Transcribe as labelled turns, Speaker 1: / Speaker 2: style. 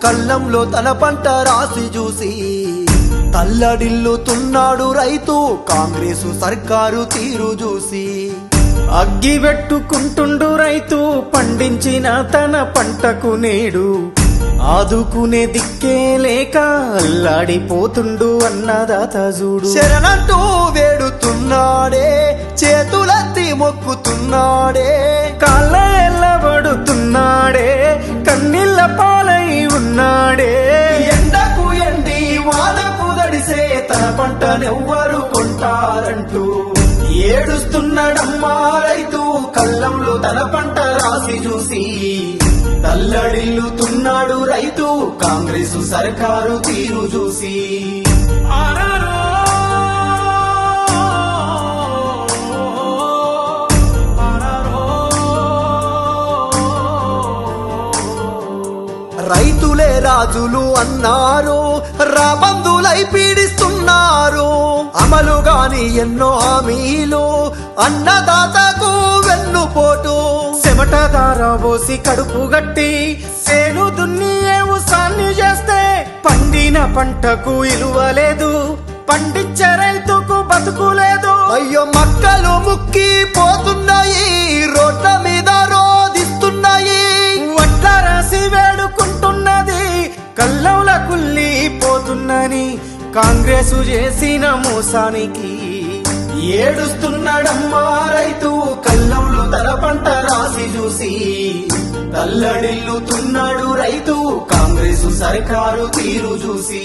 Speaker 1: కళ్ళంలో తన పంట రాసి చూసి తల్లడిల్లుతున్నాడు రైతు కాంగ్రెసు సర్కారు తీరు చూసి.
Speaker 2: అగ్గి పెట్టుకుంటుండు రైతు పండించిన తన పంటకు నేడు ఆదుకునే దిక్కే లేక అల్లాడిపోతుండు అన్నదాత చూడు.
Speaker 1: శరణంటూ వేడుతున్నాడే చేతులెత్తి మొక్కుతున్నాడే
Speaker 2: కాళ్ళ ఎల్లబడుతున్నాడే కన్నీళ్ళ పాలై ఉన్నాడే.
Speaker 1: ఎండకు ఎండి వానకు దడిసే తన పంటనెవ్వరు కొంటారంటూ ఏడుస్తున్నాడమ్మా రైతు కళ్ళంలో తన పంట రాసి చూసి. తల్లడిల్లుతున్నాడు రైతు కాంగ్రెసు సర్కారు తీరు చూసి. రైతులే రాజులు అన్నారు రాబందులై పీడిస్తున్నారు. అమలు గాని ఎన్నో హామీలు అన్నదాతకు వెన్నుపోటు.
Speaker 2: చెమట దారబోసి కడుపు గట్టి సేను దున్ని వ్యవసాయాన్ని చేస్తే పండిన పంటకు ఇలువలేదు పండించే రైతుకు బతుకులేదు.
Speaker 1: అయ్యో మక్కలు ముక్కి పోతున్నాయి రోడ్ల మీద రోధిస్తున్నాయి.
Speaker 2: వడ్ల రాసి వేడుకుంటున్నది కళ్ళంల కుళ్ళిపోతున్నని కాంగ్రెసు చేసిన మోసానికి.
Speaker 1: ఏడుస్తున్నాడమ్మా రైతు కళ్ళంలో తన పంట రాసి చూసి. తల్లడిల్లుతున్నాడు రైతు కాంగ్రెసు సర్కారు తీరు చూసి.